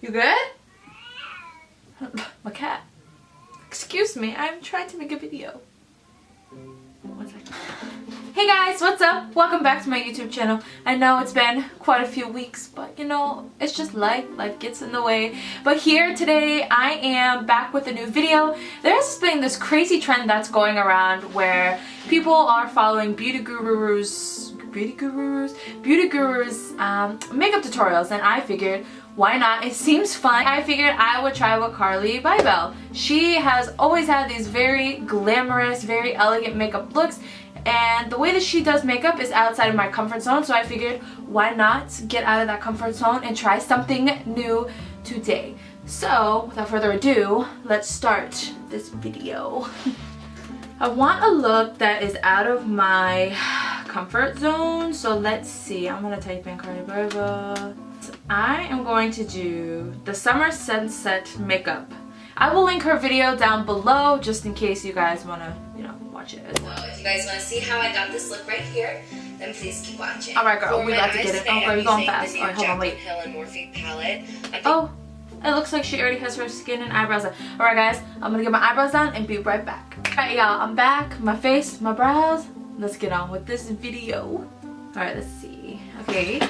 You good? My cat. Excuse me, I'm trying to make a video. 1 second. Hey guys, what's up? Welcome back to my YouTube channel. I know it's been quite a few weeks, but you know, it's just life gets in the way. But here today, I am back with a new video. There's been this crazy trend that's going around where people are following beauty gurus makeup tutorials, and I figured, why not? It seems fun. I figured I would try with Carli Bybel. She has always had these very glamorous, very elegant makeup looks, and the way that she does makeup is outside of my comfort zone, so I figured, why not get out of that comfort zone and try something new today. So, without further ado, let's start this video. I want a look that is out of my comfort zone, so let's see. I'm gonna type in Carli Bybel. I am going to do the Summer Sunset makeup. I will link her video down below just in case you guys want to, you know, watch it as well. So if you guys want to see how I got this look right here, then please keep watching. Alright girl, we got to get it. Oh girl, you're going fast. Alright, hold on, wait. Hill and Morphe palette. Oh, it looks like she already has her skin and eyebrows done. Alright guys, I'm going to get my eyebrows done and be right back. Alright y'all, I'm back. My face, my brows. Let's get on with this video. Alright, let's see. Okay.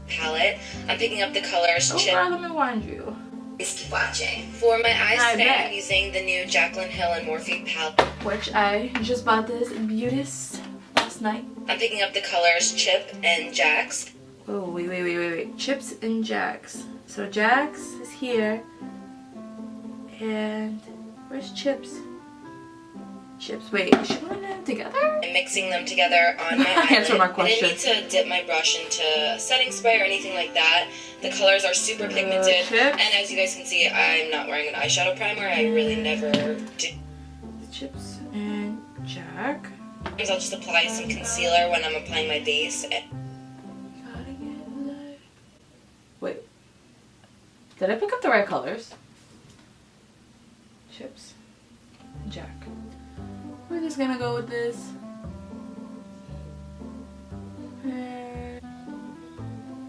Palette. I'm picking up the colors. Oh girl, let me warn you. Please keep watching. For my eyes today, I'm using the new Jaclyn Hill and Morphe palette, which I just bought this in Beauties last night. I'm picking up the colors Chip and Jax. Oh, wait. Chips and Jax. So Jax is here. And where's Chips? Chips. Wait, is she putting them together? I'm mixing them together on my eyelid. Answer my question. I didn't need to dip my brush into setting spray or anything like that. The colors are super pigmented. Chips. And as you guys can see, I'm not wearing an eyeshadow primer. I really never did. Chips and Jack. I'll just apply some concealer when I'm applying my base. Wait. Did I pick up the right colors? Chips and Jack. We're just gonna go with this.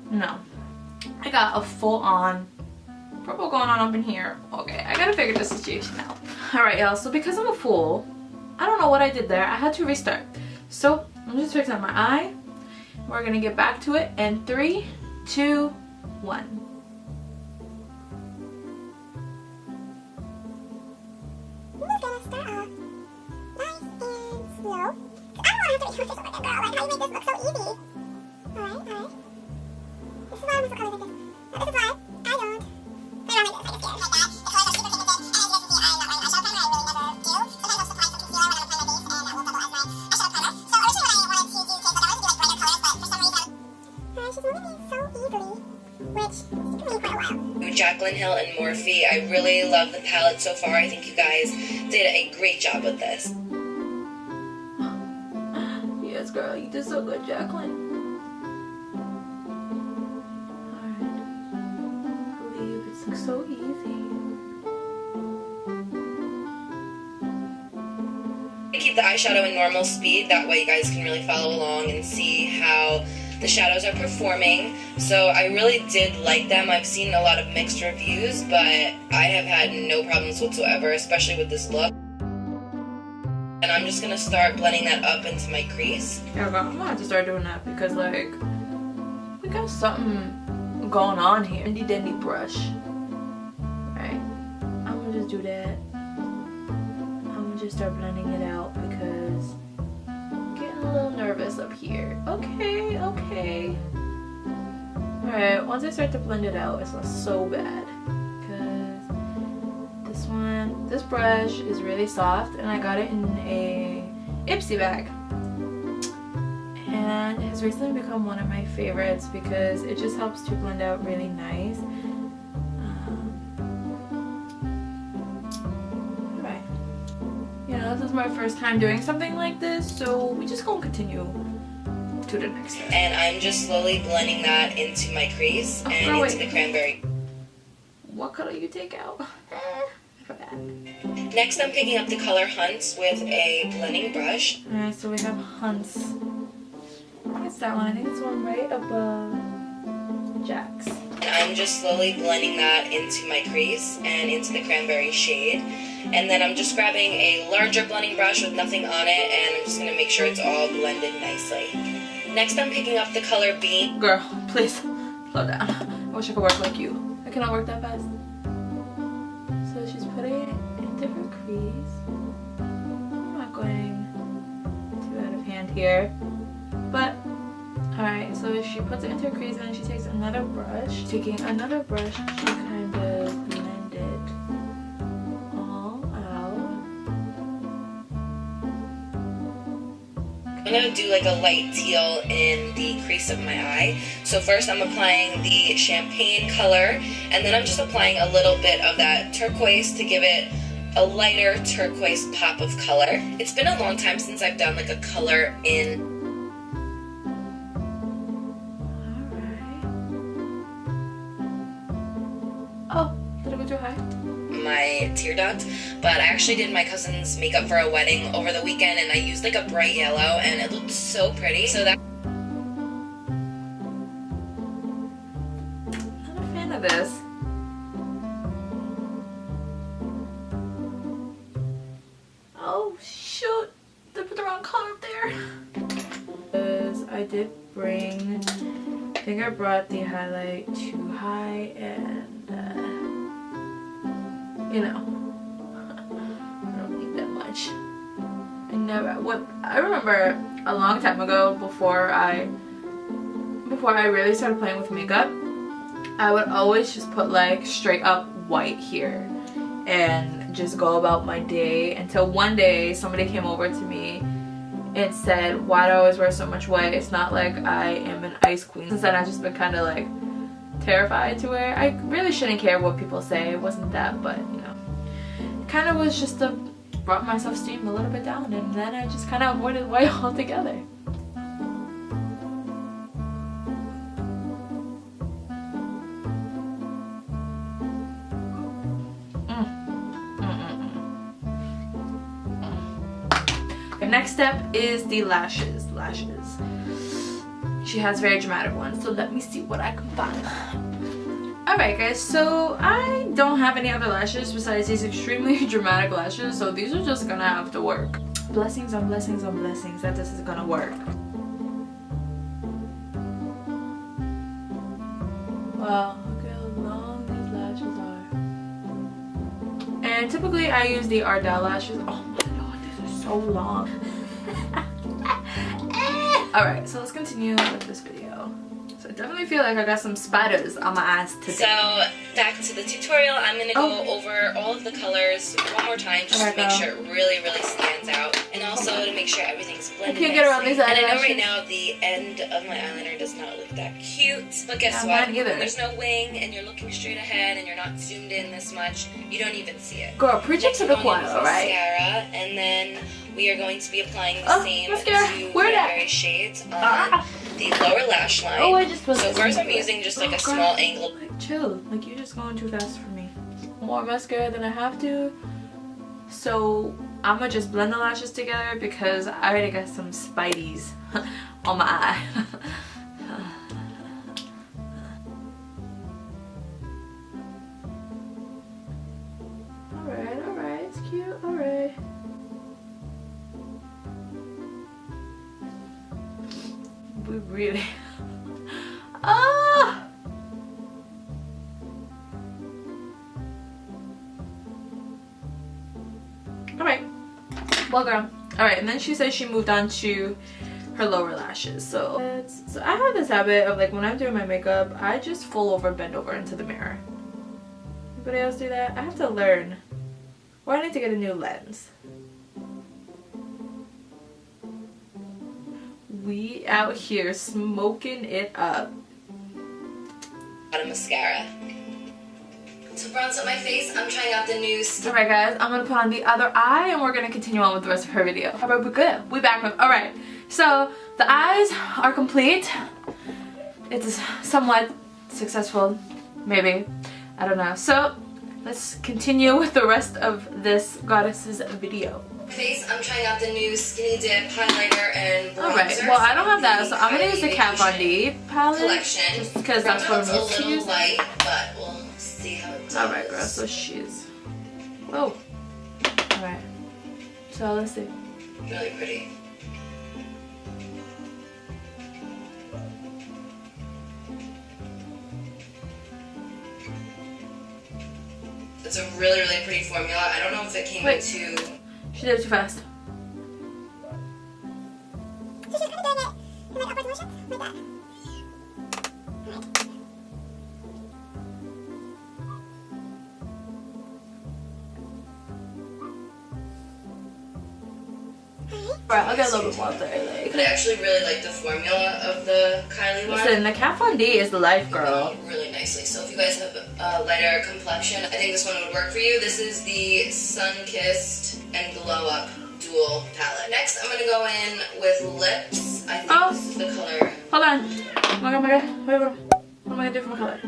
No. I got a full-on purple going on up in here. Okay, I gotta figure this situation out. Alright y'all, so because I'm a fool, I don't know what I did there. I had to restart. So, I'm just fixing up my eye. We're gonna get back to it in 3, 2, 1. We're gonna start off nice and slow. I don't want to have to be perfect like that, girl. Like, how you make this look so easy. Alright. This is why I'm so colors like this. Now, this is why I don't. I don't make this like a scared. Like that. The colors are super pigmented. And as you guys can see, I'm not wearing eyeshadow primer. I really never do. Sometimes I'll just apply some concealer when I'm applying my base, and that will double as my eyeshadow primer. So originally what I wanted to do today was I wanted to do like brighter colors, but for some reason... Alright, she's moving these so easily, which is taking me quite a while. Jaclyn Hill and Morphe. I really love the palette so far. I think you guys did a great job with this. Yes, girl, you did so good, Jaclyn. Alright. I believe it's so easy. I keep the eyeshadow in normal speed. That way you guys can really follow along and see how the shadows are performing. So I really did like them. I've seen a lot of mixed reviews, but I have had no problems whatsoever, especially with this look. And I'm just gonna start blending that up into my crease. Yeah, girl, I'm gonna have to start doing that because, like, we got something going on here. Dandy brush. Right. I'm gonna just do that. I'm gonna just start blending it out because I'm getting a little nervous up here. Okay. Alright, once I start to blend it out, it's not so bad. Because this brush is really soft, and I got it in a Ipsy bag. And it has recently become one of my favorites because it just helps to blend out really nice. Alright. You know, this is my first time doing something like this, so we just gonna continue to the next step. And I'm just slowly blending that into my crease and into the cranberry. What color you take out? I forgot. Next, I'm picking up the color Hunts with a blending brush. Alright, so we have Hunts. I think it's that one. I think it's one right above Jax. And I'm just slowly blending that into my crease and into the cranberry shade. And then I'm just grabbing a larger blending brush with nothing on it, and I'm just going to make sure it's all blended nicely. Next, I'm picking up the color Bean. Girl, please, slow down. I wish I could work like you. I cannot work that fast. So she's putting it into her crease. I'm not going too out of hand here. But, alright, so she puts it into her crease and then she takes another brush. Taking another brush, she kind of blend it all out. I'm going to do like a light teal in the crease of my eye. So first I'm applying the champagne color, and then I'm just applying a little bit of that turquoise to give it a lighter turquoise pop of color. It's been a long time since I've done like a color in. Oh, did it go too high? My tear duct, but I actually did my cousin's makeup for a wedding over the weekend, and I used like a bright yellow, and it looked so pretty. So that. Not a fan of this. Oh shoot! They put the wrong color up there. Because I did bring. I think I brought the highlight too high, and you know, I don't need that much. I remember a long time ago, before I really started playing with makeup, I would always just put like straight up white here and just go about my day, until one day somebody came over to me and said, why do I always wear so much white? It's not like I am an ice queen. Since then I've just been kind of like terrified to wear. I really shouldn't care what people say. It wasn't that, but you know, it kind of was just to brought my self-esteem a little bit down, and then I just kind of avoided white altogether. Okay, next step is the lashes. She has very dramatic ones, so let me see what I can find. Alright guys, so I don't have any other lashes besides these extremely dramatic lashes, so these are just gonna have to work. Blessings on blessings on blessings that this is gonna work. Wow, look at how long these lashes are. And typically I use the Ardell lashes. Oh my god, these are so long. Alright, so let's continue with this video. So I definitely feel like I got some spiders on my eyes today. So back to the tutorial, I'm going to go over all of the colors one more time just to make sure it really, really stands out. And also to make sure everything's blended. I can't get around these eyelashes. And I know right now the end of my eyeliner does not look that cute. But guess what? When there's no wing and you're looking straight ahead and you're not zoomed in this much, you don't even see it. Girl, preach it to the choir, alright? Mascara, and then we are going to be applying the same mascara. two cranberry shades on the lower lash line. Oh, I just put so first I'm using just like a small angle. Like, chill. Like, you're just going too fast for me. More mascara than I have to. So I'm gonna just blend the lashes together because I already got some spideys on my eye. Alright, it's cute, alright. We really... Ah! Alright. Well, girl. Alright, and then she says she moved on to her lower lashes. So I have this habit of, like, when I'm doing my makeup, I just full over bend over into the mirror. Anybody else do that? I have to learn. Or I need to get a new lens. We out here smoking it up. A mascara. To bronze up my face, I'm trying out the new... Alright guys, I'm gonna put on the other eye and we're gonna continue on with the rest of her video. Alright, we're good. We back with... Alright, so the eyes are complete. It's somewhat successful, maybe. I don't know. So let's continue with the rest of this goddess's video. Face, I'm trying out the new Skinny Dip highlighter and bronzer. Alright, well I don't have that, so I'm going to use the Kat Von D palette. Collection. Just because that's what I'm used to using. Light, but we'll see how it does. Alright girl, so she's... Oh. Alright. So let's see. Really pretty. It's a really, really pretty formula. I don't know if it came too... She did it too fast. So she's kind of doing it in like upward motion, like that. Alright, I'll get a little bit more there. But I actually really like the formula of the Kylie one. Listen, the Kat Von D is the life, girl. Really nicely. So if you guys have a lighter complexion, I think this one would work for you. This is the Sun Kissed and Glow Up Dual Palette. Next, I'm gonna go in with lips. I think this is the color. Hold on. Oh my god, wait, what am I gonna do for my color?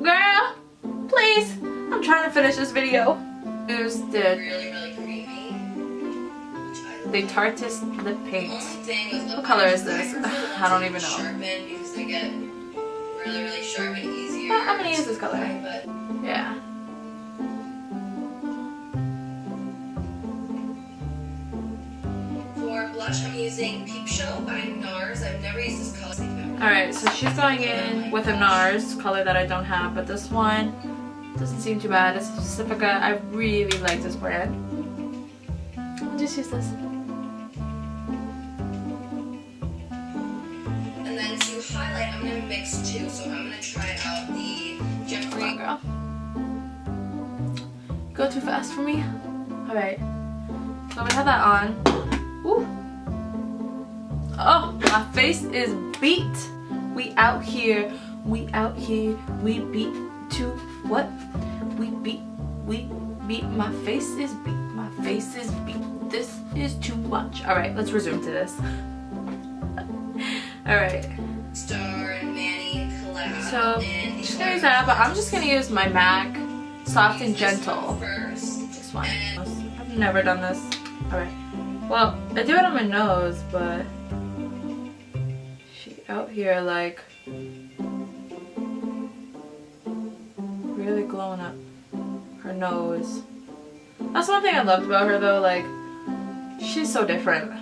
Girl, please. I'm trying to finish this video. Use the Really, really creamy. the Tarteist lip paint. The only thing with lip What color is liner this? I I don't even know. Sharpen because they get really, really sharp and easier. I'm gonna use this color. But Yeah. for blush, I'm using Peep Show by NARS. I've never used this color. Alright, so she's going in with a NARS color that I don't have, but this one doesn't seem too bad. It's Pacifica. I really like this brand. I'll just use this. And then to highlight, I'm going to mix two. So I'm going to try out the Come Jeffree. on, girl. Go too fast for me. Alright. So we have that on. Ooh. Oh, my face is beat. We out here, we beat to what? We beat, my face is beat, this is too much. Alright, let's resume to this. Alright. Star and Manny collab. So, I'm just gonna use that, but I'm just gonna use my MAC Soft and Gentle. First. This one. I've never done this. Alright. Well, I do it on my nose, but she out here like really glowing up her nose. That's one thing I loved about her though, like she's so different. I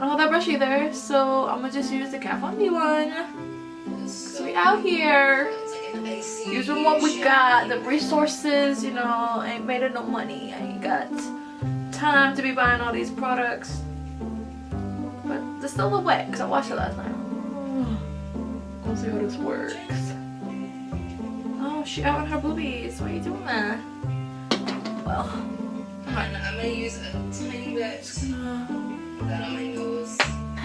don't have that brush either, so I'm gonna just use the Kat Von D one. Cause we out here using what we got, the resources, you know, I ain't made it no money. I ain't got time to be buying all these products. But they're still a little wet because I washed it last night. Let's see how this works. Oh, she out on her boobies. Why are you doing that? Well, I'm going to use a tiny bit of that on my nose.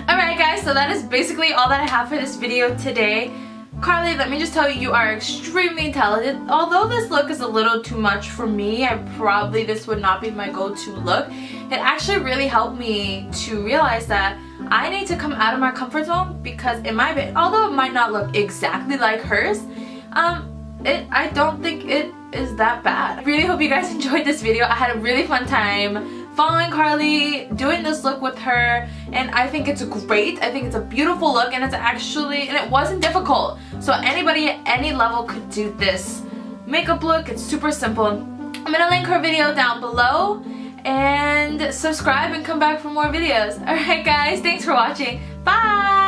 Alright guys, so that is basically all that I have for this video today. Carli, let me just tell you, you are extremely talented. Although this look is a little too much for me, this would not be my go-to look. It actually really helped me to realize that I need to come out of my comfort zone because in my opinion, although it might not look exactly like hers, I don't think it is that bad. I really hope you guys enjoyed this video. I had a really fun time following Carli, doing this look with her, and I think it's great. I think it's a beautiful look, and it wasn't difficult. So anybody at any level could do this makeup look. It's super simple. I'm gonna link her video down below, and subscribe and come back for more videos. Alright guys, thanks for watching. Bye!